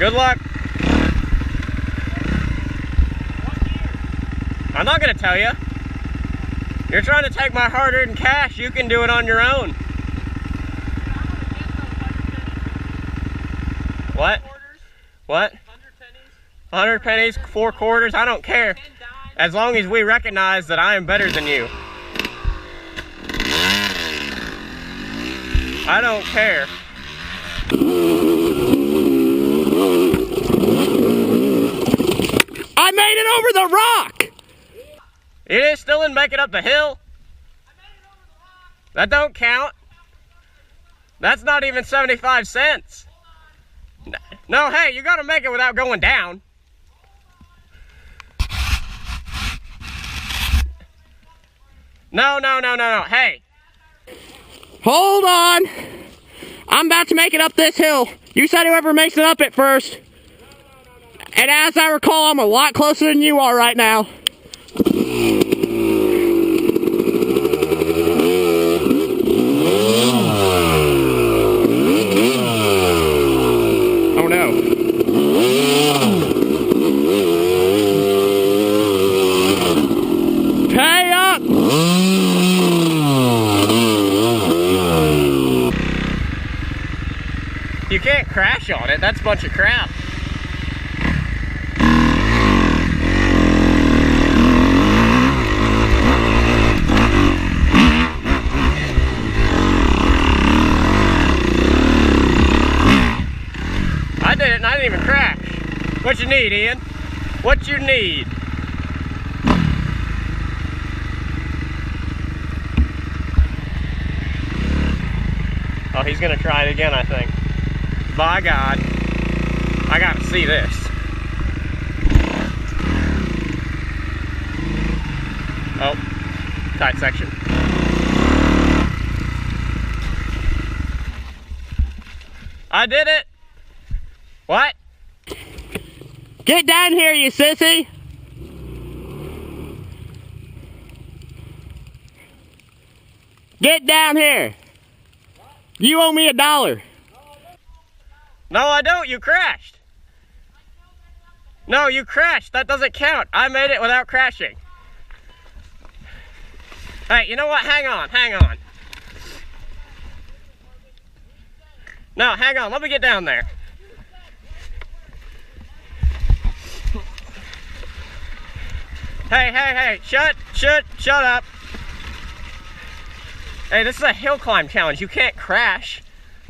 Good luck. I'm not gonna tell you. You're trying to take my hard-earned cash. You can do it on your own. What? What? 100 pennies, 4 quarters, I don't care. As long as we recognize that I am better than you. I don't care. I made it over the rock! You still didn't make it up the hill? That don't count. That's not even 75 cents. No, hey, you gotta make it without going down. No, hey. Hold on. I'm about to make it up this hill. You said whoever makes it up it first. And as I recall, I'm a lot closer than you are right now. Oh no. Pay up! You can't crash on it. That's a bunch of crap. I did it and I didn't even crash. What you need, Ian? What you need? Oh, he's gonna try it again, I think. By God, I gotta see this. Oh, tight section. I did it. What? Get down here, you sissy! Get down here! You owe me $1. No, I don't. You crashed. No, you crashed. That doesn't count. I made it without crashing. Hey, you know what? Hang on. No, hang on. Let me get down there. Hey. Shut up. Hey, this is a hill climb challenge. You can't crash.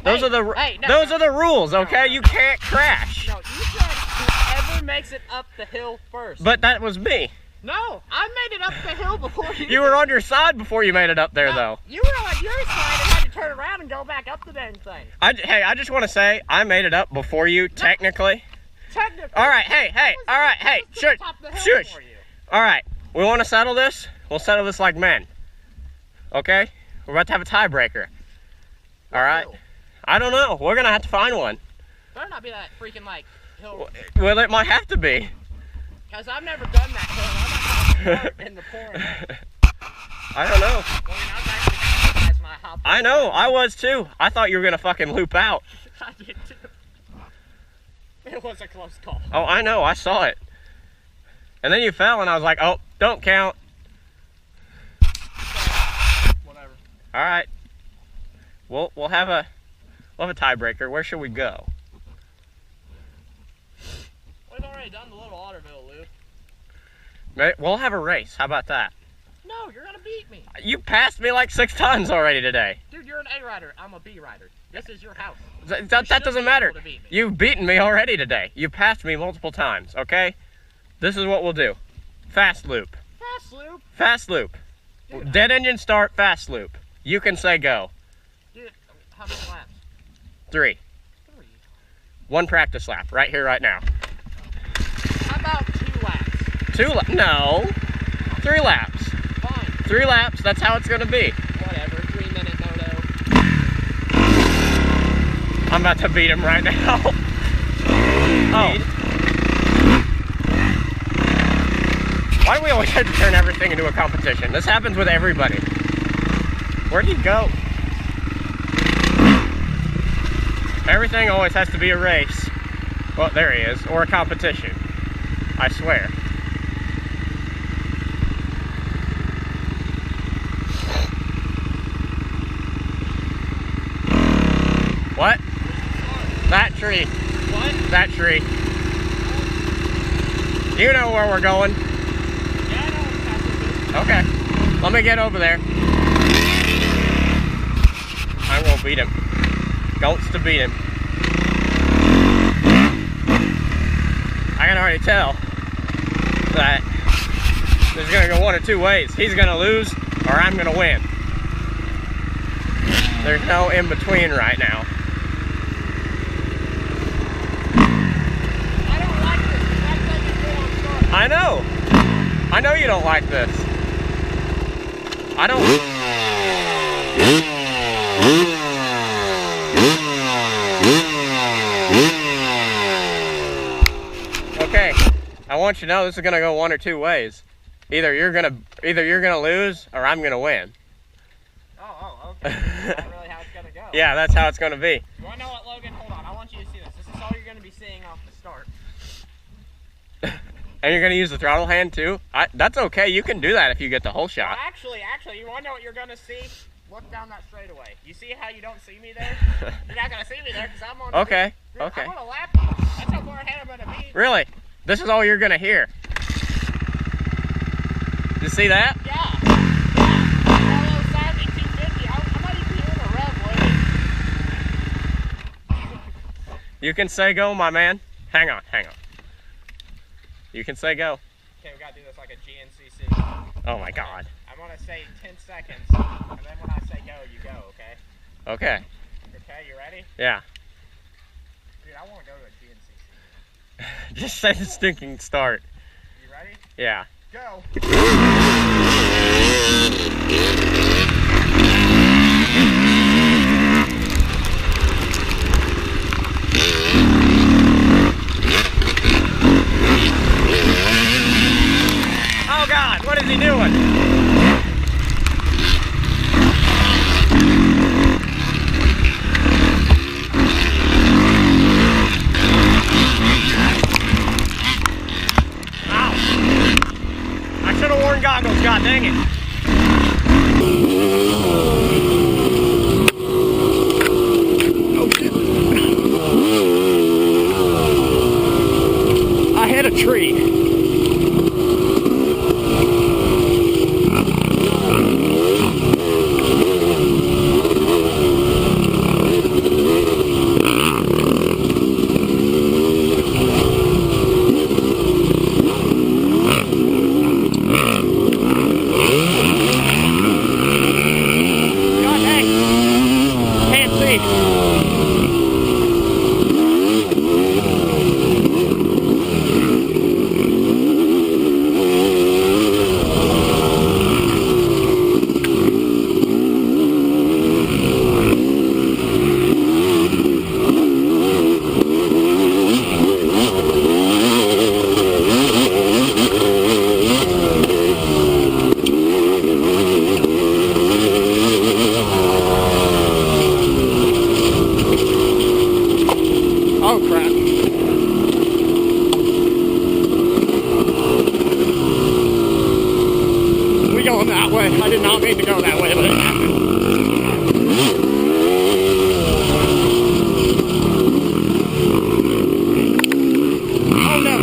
Those are the rules, okay? You can't crash. No, you said whoever makes it up the hill first. But that was me. No, I made it up the hill before you. You were on your side before you made it up there, though. You were on your side and had to turn around and go back up the dang thing. Hey, I just want to say I made it up before you, technically. Technically. All right, hey, shush. All right, we want to settle this? We'll settle this like men. Okay? We're about to have a tiebreaker. All right? I don't know. We're going to have to find one. Better not be that freaking, like, hill. Well, it might have to be. Because I've never done that hill. I'm not going to in the pouring. I don't know. Well, I was actually kind of surprised when I hopped. I know. I was, too. I thought you were going to fucking loop out. I did, too. It was a close call. Oh, I know. I saw it. And then you fell, and I was like, oh, don't count. Whatever. All right. We'll have a tiebreaker. Where should we go? We've already done the little Otterville loop. We'll have a race. How about that? No, you're gonna beat me. You passed me like 6 times already today. Dude, you're an A rider. I'm a B rider. This is your house. That doesn't matter. You've beaten me already today. You passed me multiple times, okay? This is what we'll do. Fast loop. Fast loop? Fast loop. Dude, dead engine start, fast loop. You can say go. Dude, how many laps? 3. 3. 1 practice lap, right here, right now. How about 2 laps? No. 3 laps. Fine. 3 laps, that's how it's gonna be. Whatever, 3-minute no-no. I'm about to beat him right now. Oh. Why do we always have to turn everything into a competition? This happens with everybody. Where'd he go? Everything always has to be a race. Well, there he is. Or a competition. I swear. What? That tree. What? That tree. You know where we're going. Yeah, I know what's happening. Okay. Let me get over there. I'm gonna beat him. Goats to beat him. I can already tell that there's gonna go one of two ways. He's gonna lose or I'm gonna win. There's no in between right now. I don't like this. That's like a good on start. I know. I know you don't like this. I don't. Okay, I want you to know this is gonna go one or two ways. Either you're gonna lose or I'm gonna win. Oh, okay. Is that really how it's gonna go? Yeah, that's how it's gonna be. You wanna know what, Logan? Hold on, I want you to see this. This is all you're gonna be seeing off the start. And you're gonna use the throttle hand too? That's okay, you can do that if you get the whole shot. Actually, you wanna know what you're gonna see? Look down that straightaway. You see how you don't see me there? You're not gonna see me there because I'm on. Okay, the okay. I'm gonna lap you. That's how far ahead I'm gonna be. Really? This is all you're gonna hear. You see that? Yeah. Although sadly 250, I might even be in a rev, Logan. You can say go, my man. Hang on. You can say go. Okay, we gotta do this like a GNCC. Oh my God. I'm gonna say 10 seconds, and then when I say go, you go, okay? Okay. Okay, you ready? Yeah. Dude, I wanna go to a GNCC. Just say the stinking start. You ready? Yeah. Go. Oh God, what is he doing? Ow. I should have worn goggles, God dang it. I hit a tree. God dang. Can't see. Oh crap. We going that way. I did not mean to go that way, but it happened. Oh no.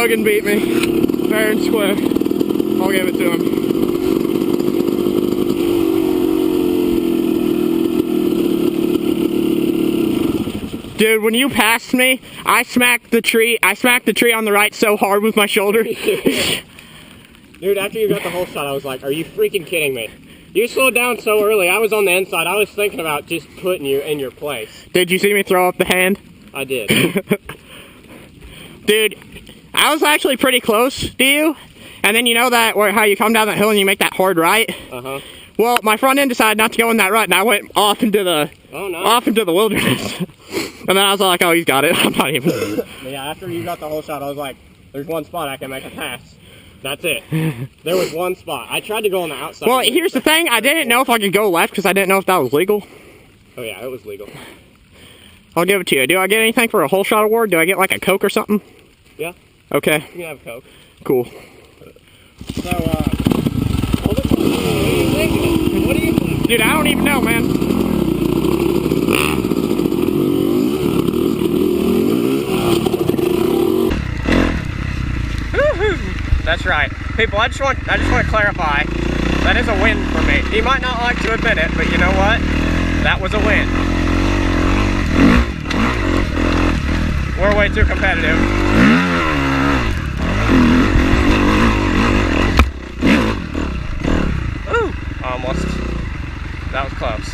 Logan beat me fair and square. I'll give it to him. Dude, when you passed me, I smacked the tree on the right so hard with my shoulder. Dude, after you got the whole shot, I was like, are you freaking kidding me? You slowed down so early. I was on the inside. I was thinking about just putting you in your place. Did you see me throw up the hand? I did. Dude, I was actually pretty close to you. And then you know that where how you come down that hill and you make that hard right? Uh-huh. Well, my front end decided not to go in that rut, and I went off into the wilderness. And then I was like, oh, he's got it. I'm not even. Yeah, after you got the whole shot, I was like, there's one spot I can make a pass. That's it. There was one spot. I tried to go on the outside. Well, here's the thing. I didn't know if I could go left because I didn't know if that was legal. Oh, yeah, it was legal. I'll give it to you. Do I get anything for a whole shot award? Do I get like a Coke or something? Yeah. Okay. You can have a Coke. Cool. So, what are you thinking? What do you think? Dude, I don't even know, man. That's right. People, I just want to clarify, that is a win for me. You might not like to admit it, but you know what? That was a win. We're way too competitive. Ooh, almost. That was close.